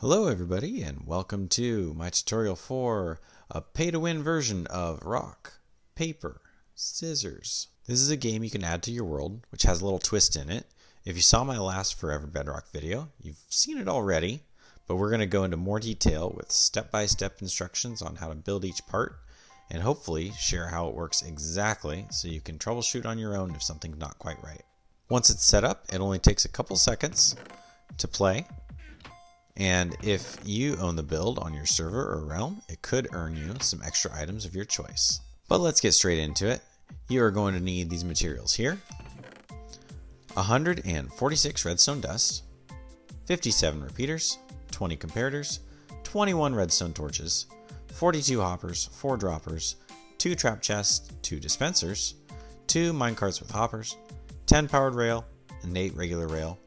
Hello everybody and welcome to my tutorial for a pay-to-win version of Rock, Paper, Scissors. This is a game you can add to your world, which has a little twist in it. If you saw my last Forever Bedrock video, you've seen it already, but we're going to go into more detail with step-by-step instructions on how to build each part and hopefully share how it works exactly so you can troubleshoot on your own if something's not quite right. Once it's set up, it only takes a couple seconds to play. And if you own the build on your server or realm, it could earn you some extra items of your choice. But let's get straight into it. You are going to need these materials here. 146 redstone dust, 57 repeaters, 20 comparators, 21 redstone torches, 42 hoppers, 4 droppers, 2 trap chests, 2 dispensers, 2 minecarts with hoppers, 10 powered rail, and 8 regular rail,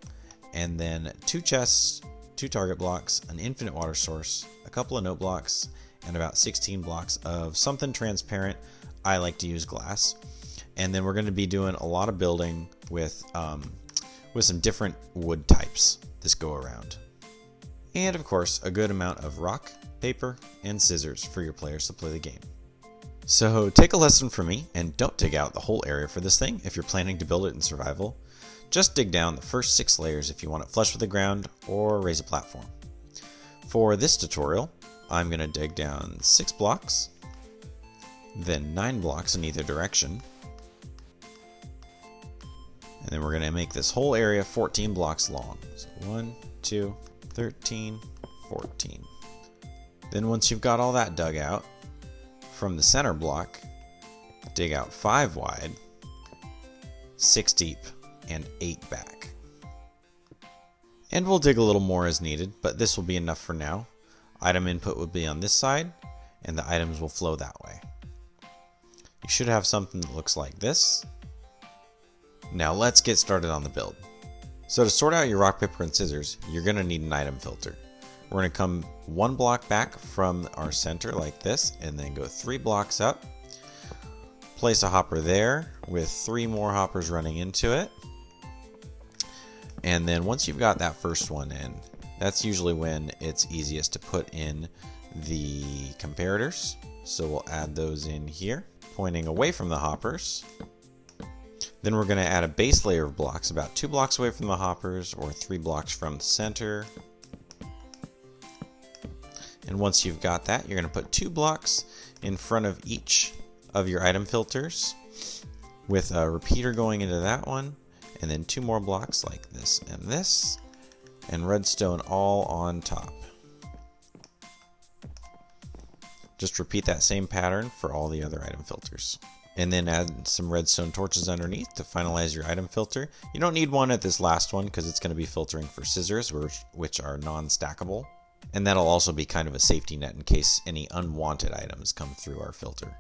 and then 2 chests, 2 target blocks, an infinite water source, a couple of note blocks, and about 16 blocks of something transparent. I like to use glass. And then we're going to be doing a lot of building with some different wood types this go around. And of course, a good amount of rock, paper, and scissors for your players to play the game. So take a lesson from me and don't dig out the whole area for this thing if you're planning to build it in survival. Just dig down the first 6 layers if you want it flush with the ground or raise a platform. For this tutorial, I'm going to dig down 6 blocks, then 9 blocks in either direction, and then we're going to make this whole area 14 blocks long. So 1, 2, 13, 14. Then once you've got all that dug out, from the center block, dig out 5 wide, 6 deep, and 8 back. And we'll dig a little more as needed, but this will be enough for now. Item input will be on this side, and the items will flow that way. You should have something that looks like this. Now let's get started on the build. So to sort out your rock, paper, and scissors, you're going to need an item filter. We're going to come 1 block back from our center like this, and then go 3 blocks up. Place a hopper there with 3 more hoppers running into it. And then once you've got that first one in, that's usually when it's easiest to put in the comparators. So we'll add those in here, pointing away from the hoppers. Then we're going to add a base layer of blocks about 2 blocks away from the hoppers or 3 blocks from the center. And once you've got that, you're going to put 2 blocks in front of each of your item filters with a repeater going into that one, and then 2 more blocks like this, and redstone all on top. Just repeat that same pattern for all the other item filters. And then add some redstone torches underneath to finalize your item filter. You don't need one at this last one because it's going to be filtering for scissors, which are non-stackable. And that'll also be kind of a safety net in case any unwanted items come through our filter.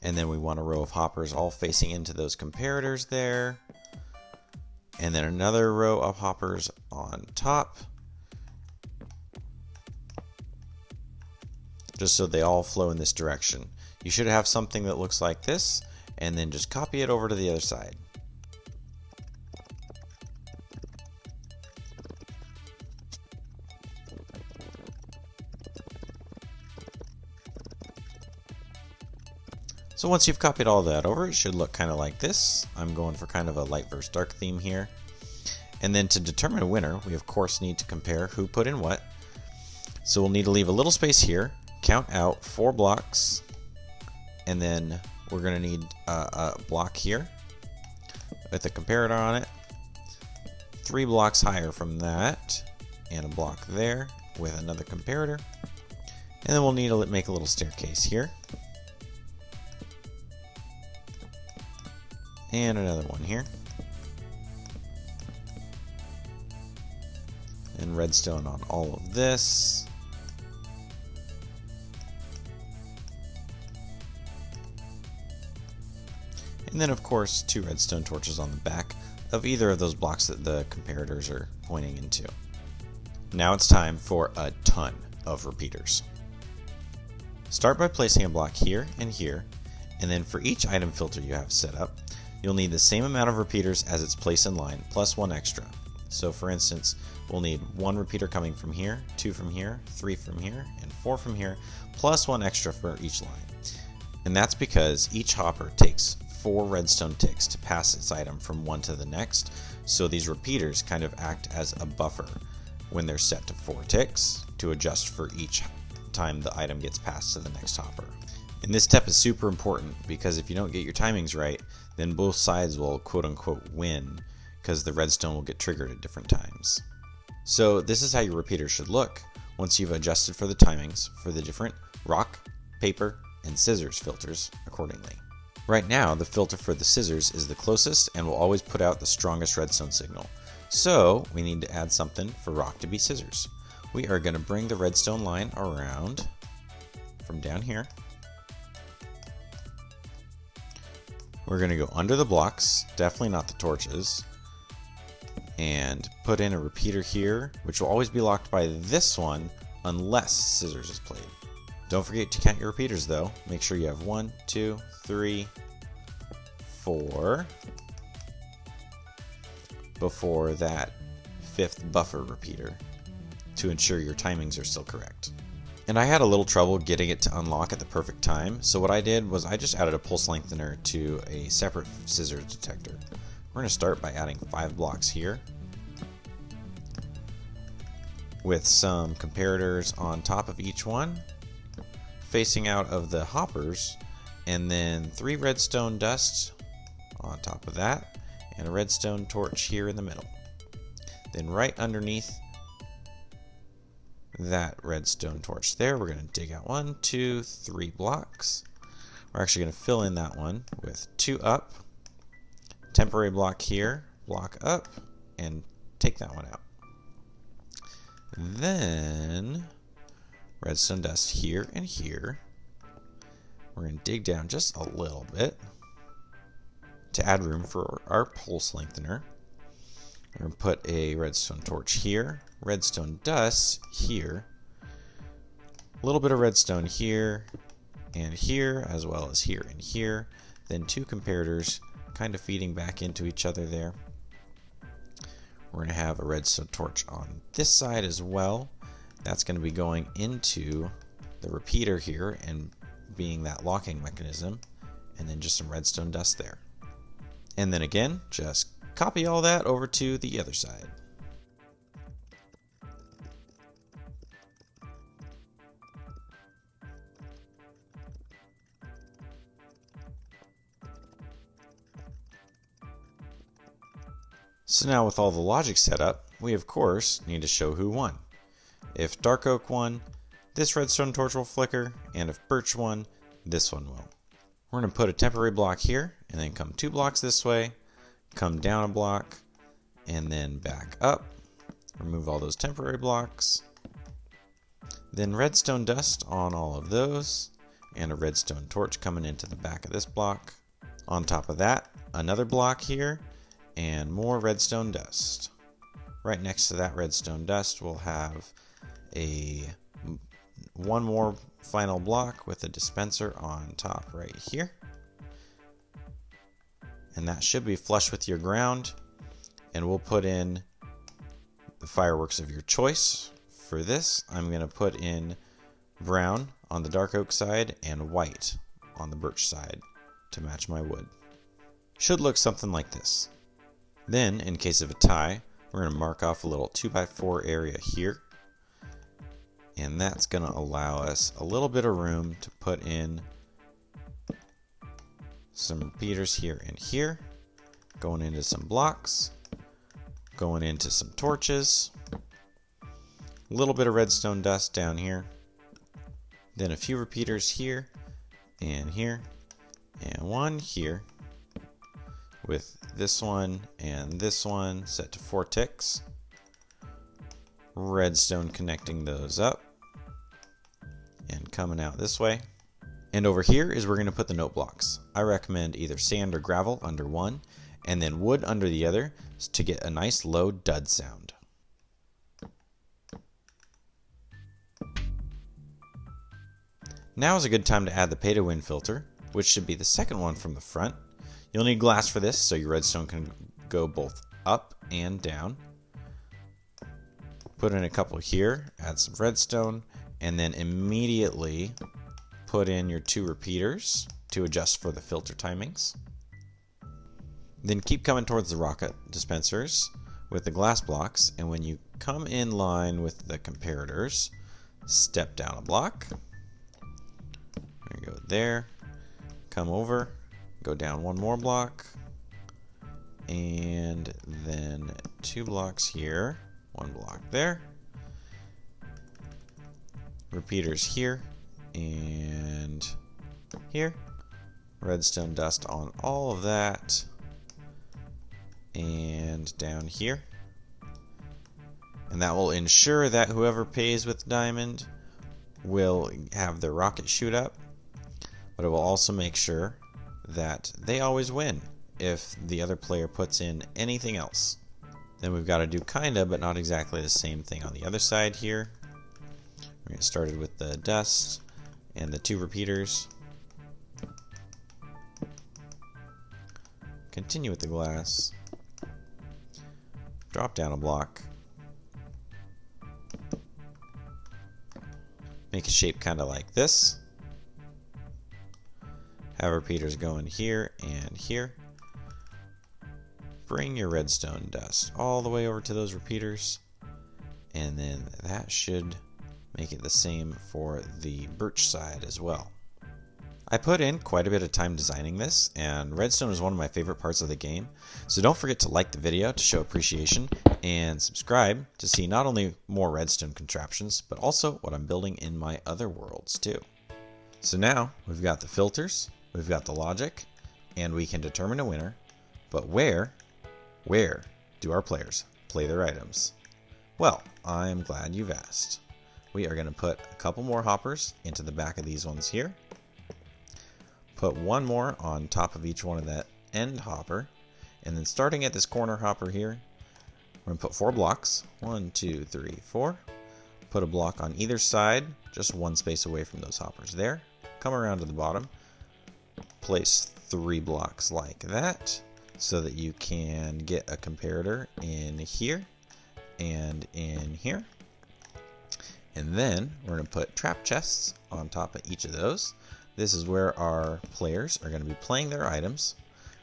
And then we want a row of hoppers all facing into those comparators there. And then another row of hoppers on top. Just so they all flow in this direction. You should have something that looks like this, and then just copy it over to the other side. So once you've copied all that over, it should look kind of like this. I'm going for kind of a light versus dark theme here. And then to determine a winner, we of course need to compare who put in what. So we'll need to leave a little space here, count out 4 blocks, and then we're going to need a block here with a comparator on it, 3 blocks higher from that, and a block there with another comparator. And then we'll need to make a little staircase here. And another one here. And redstone on all of this. And then of course 2 redstone torches on the back of either of those blocks that the comparators are pointing into. Now it's time for a ton of repeaters. Start by placing a block here and here, and then for each item filter you have set up, you'll need the same amount of repeaters as its place in line, plus 1 extra. So for instance, we'll need 1 repeater coming from here, 2 from here, 3 from here, and 4 from here, plus 1 extra for each line. And that's because each hopper takes 4 redstone ticks to pass its item from one to the next, so these repeaters kind of act as a buffer when they're set to 4 ticks to adjust for each time the item gets passed to the next hopper. And this step is super important because if you don't get your timings right, then both sides will quote-unquote win because the redstone will get triggered at different times. So this is how your repeater should look once you've adjusted for the timings for the different rock, paper, and scissors filters accordingly. Right now, the filter for the scissors is the closest and will always put out the strongest redstone signal. So we need to add something for rock to be scissors. We are going to bring the redstone line around from down here. We're going to go under the blocks, definitely not the torches, and put in a repeater here, which will always be locked by this one unless scissors is played. Don't forget to count your repeaters though. Make sure you have 1, 2, 3, 4 before that 5th buffer repeater to ensure your timings are still correct. And I had a little trouble getting it to unlock at the perfect time, so what I did was I just added a pulse lengthener to a separate scissors detector. We're going to start by adding 5 blocks here with some comparators on top of each one, facing out of the hoppers, and then 3 redstone dust on top of that, and a redstone torch here in the middle. Then right underneath that redstone torch there, we're going to dig out 1, 2, 3 blocks. We're actually going to fill in that one with 2 up, temporary block here, block up, and take that one out. Then redstone dust here and here. We're going to dig down just a little bit to add room for our pulse lengthener. We're going to put a redstone torch here, redstone dust here, a little bit of redstone here and here, as well as here and here, then 2 comparators kind of feeding back into each other there. We're going to have a redstone torch on this side as well. That's going to be going into the repeater here and being that locking mechanism, and then just some redstone dust there. And then again, just copy all that over to the other side. So now with all the logic set up, we of course need to show who won. If dark oak won, this redstone torch will flicker, and if birch won, this one will. We're going to put a temporary block here, and then come 2 blocks this way, come down a block, and then back up. Remove all those temporary blocks. Then redstone dust on all of those, and a redstone torch coming into the back of this block. On top of that, another block here, and more redstone dust. Right next to that redstone dust, we'll have one more final block with a dispenser on top right here. And that should be flush with your ground. And we'll put in the fireworks of your choice. For this, I'm going to put in brown on the dark oak side and white on the birch side to match my wood. Should look something like this. Then, in case of a tie, we're going to mark off a little 2x4 area here. And that's going to allow us a little bit of room to put in some repeaters here and here, going into some blocks, going into some torches, a little bit of redstone dust down here, then a few repeaters here, and one here, with this one and this one set to 4 ticks. Redstone connecting those up and coming out this way. And over here is where we're going to put the note blocks. I recommend either sand or gravel under one and then wood under the other to get a nice low dud sound. Now is a good time to add the pay to win filter, which should be the second one from the front. You'll need glass for this so your redstone can go both up and down. Put in a couple here, add some redstone, and then immediately put in your 2 repeaters to adjust for the filter timings. Then keep coming towards the rocket dispensers with the glass blocks, and when you come in line with the comparators, step down a block. There you go, there. Come over, go down 1 more block, and then 2 blocks here, 1 block there. Repeaters here and here. Redstone dust on all of that. And down here. And that will ensure that whoever pays with the diamond will have their rocket shoot up. But it will also make sure that they always win if the other player puts in anything else. Then we've got to do kinda, but not exactly the same thing on the other side here. We're going to get started with the dust and the 2 repeaters. Continue with the glass. Drop down a block. Make a shape kind of like this. Have repeaters going here and here. Bring your redstone dust all the way over to those repeaters. And then that should make it the same for the birch side as well. I put in quite a bit of time designing this, and redstone is one of my favorite parts of the game, so don't forget to like the video to show appreciation, and subscribe to see not only more redstone contraptions, but also what I'm building in my other worlds too. So now, we've got the filters, we've got the logic, and we can determine a winner, but where do our players play their items? Well, I'm glad you've asked. We are going to put a couple more hoppers into the back of these ones here. Put 1 more on top of each one of that end hopper, and then starting at this corner hopper here, we're going to put 4 blocks. 1, 2, 3, 4. Put a block on either side, just 1 space away from those hoppers there. Come around to the bottom, place 3 blocks like that, so that you can get a comparator in here and in here. And then we're going to put trap chests on top of each of those. This is where our players are going to be playing their items.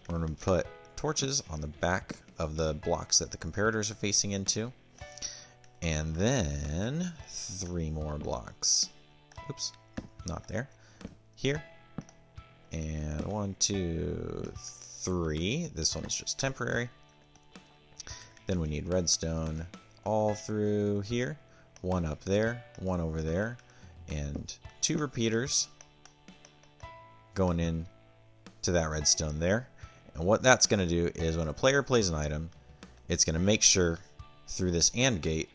We're going to put torches on the back of the blocks that the comparators are facing into. And then 3 more blocks. Oops, not there. Here. And 1, 2, 3. This one is just temporary. Then we need redstone all through here. 1 up there, 1 over there, and 2 repeaters going in to that redstone there. And what that's going to do is when a player plays an item, it's going to make sure through this AND gate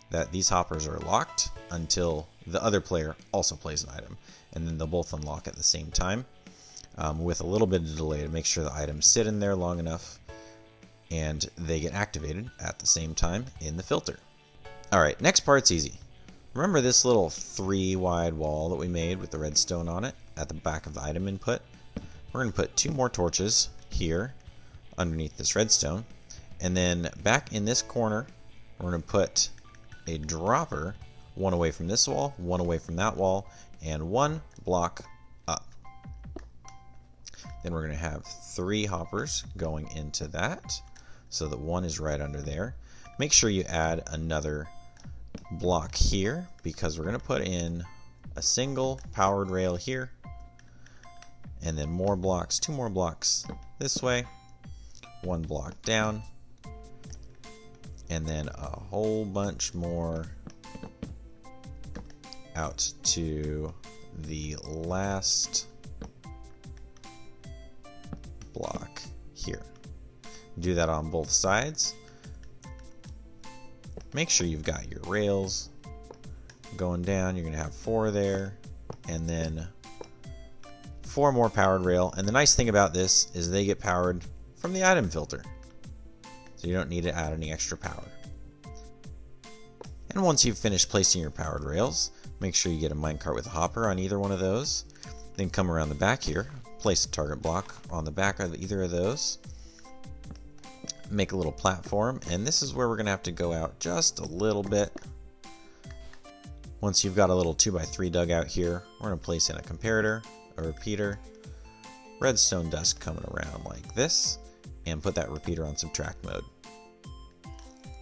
that these hoppers are locked until the other player also plays an item. And then they'll both unlock at the same time with a little bit of delay to make sure the items sit in there long enough and they get activated at the same time in the filter. Alright, next part's easy. Remember this little 3 wide wall that we made with the redstone on it at the back of the item input? We're going to put 2 more torches here underneath this redstone. And then back in this corner, we're going to put a dropper, 1 away from this wall, 1 away from that wall, and 1 block up. Then we're going to have 3 hoppers going into that, so that 1 is right under there. Make sure you add another block here, because we're going to put in a single powered rail here, and then more blocks, 2 more blocks this way, 1 block down, and then a whole bunch more out to the last block here. Do that on both sides. Make sure you've got your rails going down. You're going to have 4 there, and then 4 more powered rail. And the nice thing about this is they get powered from the item filter, so you don't need to add any extra power. And once you've finished placing your powered rails, make sure you get a minecart with a hopper on either one of those. Then come around the back here, place a target block on the back of either of those. make a little platform, and this is where we're going to have to go out just a little bit. Once you've got a little 2x3 dug out here, we're going to place in a comparator, a repeater, redstone dust coming around like this, and put that repeater on subtract mode.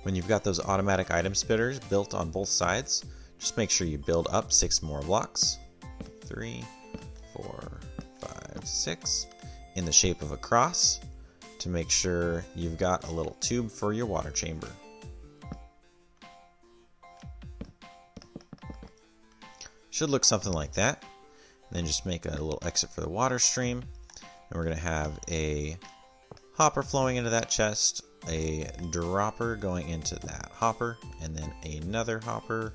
When you've got those automatic item spitters built on both sides, just make sure you build up 6 more blocks. 3, 4, 5, 6 in the shape of a cross to make sure you've got a little tube for your water chamber. Should look something like that. Then just make a little exit for the water stream, and we're going to have a hopper flowing into that chest, a dropper going into that hopper, and then another hopper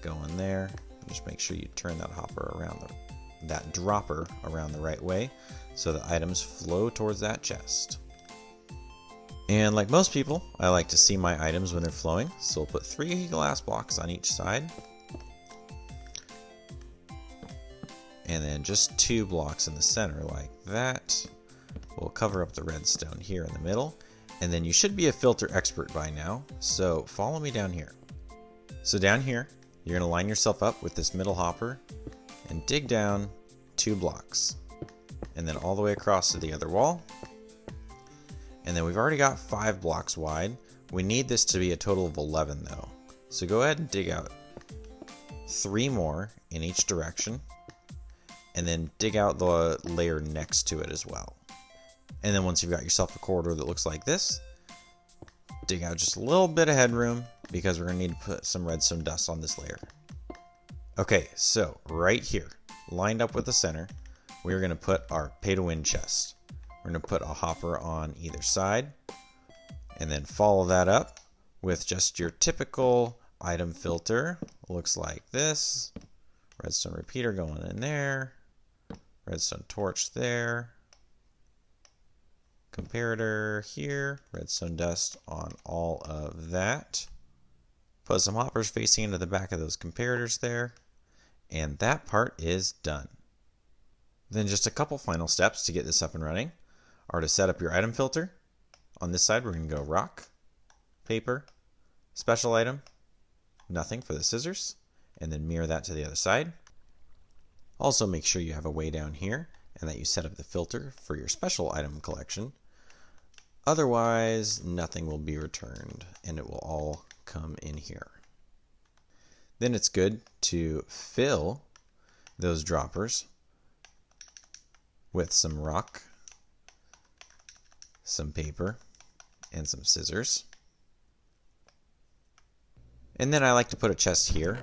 going there. Just make sure you turn that hopper around that dropper around the right way so the items flow towards that chest. And like most people, I like to see my items when they're flowing, so we'll put 3 glass blocks on each side. And then just 2 blocks in the center like that. We'll cover up the redstone here in the middle. And then you should be a filter expert by now, so follow me down here. So down here, you're going to line yourself up with this middle hopper and dig down 2 blocks. And then all the way across to the other wall. And then we've already got 5 blocks wide. We need this to be a total of 11 though. So go ahead and dig out 3 more in each direction. And then dig out the layer next to it as well. And then once you've got yourself a corridor that looks like this, dig out just a little bit of headroom because we're going to need to put some redstone dust on this layer. Okay, so right here, lined up with the center, we're going to put our pay-to-win chest. We're going to put a hopper on either side, and then follow that up with just your typical item filter. Looks like this. Redstone repeater going in there. Redstone torch there. Comparator here. Redstone dust on all of that. Put some hoppers facing into the back of those comparators there. And that part is done. Then just a couple final steps to get this up and running are to set up your item filter. On this side, we're going to go rock, paper, special item, nothing for the scissors, and then mirror that to the other side. Also make sure you have a way down here and that you set up the filter for your special item collection. Otherwise, nothing will be returned and it will all come in here. Then it's good to fill those droppers with some rock, some paper, and some scissors. And then I like to put a chest here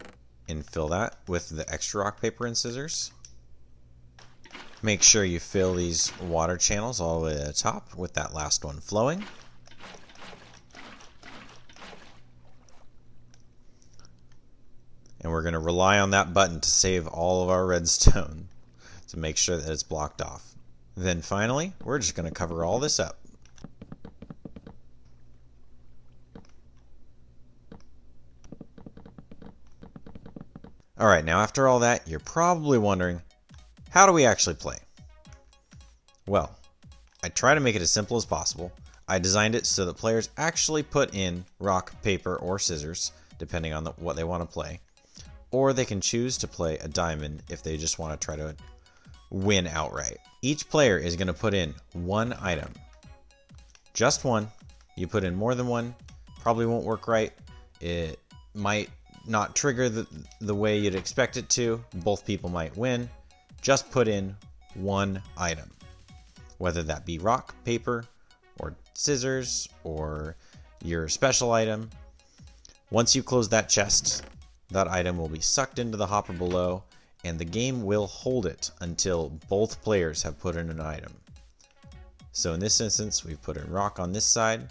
and fill that with the extra rock, paper, and scissors. Make sure you fill these water channels all the way to the top with that last one flowing. And we're going to rely on that button to save all of our redstone to make sure that it's blocked off. Then finally, we're just going to cover all this up. Alright, now after all that, you're probably wondering, how do we actually play? Well, I try to make it as simple as possible. I designed it so that players actually put in rock, paper, or scissors, depending on what they want to play. Or they can choose to play a diamond if they just want to try to win outright. Each player is going to put in 1 item. Just 1. You put in more than 1, probably won't work right. It might not trigger the way you'd expect it to. Both people might win. Just put in 1 item. Whether that be rock, paper, or scissors, or your special item. Once you close that chest, that item will be sucked into the hopper below, and the game will hold it until both players have put in an item. So in this instance, we've put in rock on this side.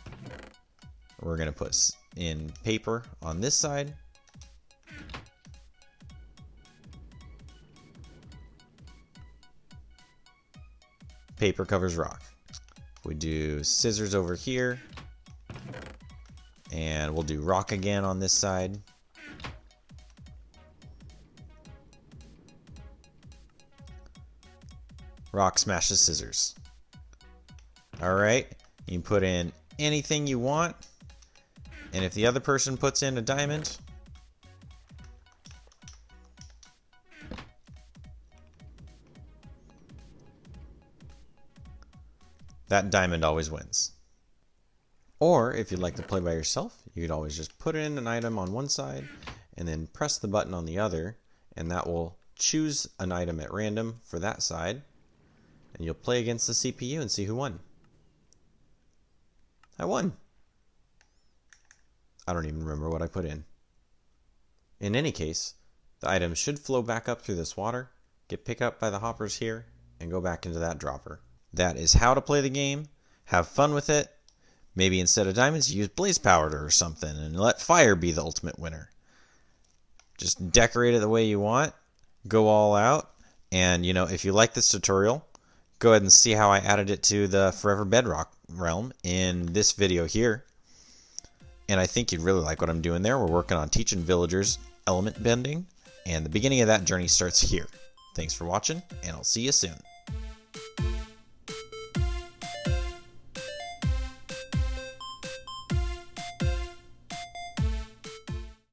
We're going to put in paper on this side. Paper covers rock. We do scissors over here, and we'll do rock again on this side. Rock smashes scissors. Alright, you put in anything you want. And if the other person puts in a diamond, that diamond always wins. Or if you'd like to play by yourself, you could always just put in an item on one side and then press the button on the other, and that will choose an item at random for that side, and you'll play against the CPU and see who won. I won. I don't even remember what I put in. In any case, the items should flow back up through this water, get picked up by the hoppers here, and go back into that dropper. That is how to play the game. Have fun with it. Maybe instead of diamonds, use blaze powder or something, and let fire be the ultimate winner. Just decorate it the way you want. Go all out. And, if you like this tutorial, go ahead and see how I added it to the Forever Bedrock realm in this video here. And I think you'd really like what I'm doing there. We're working on teaching villagers element bending, and the beginning of that journey starts here. Thanks for watching, and I'll see you soon.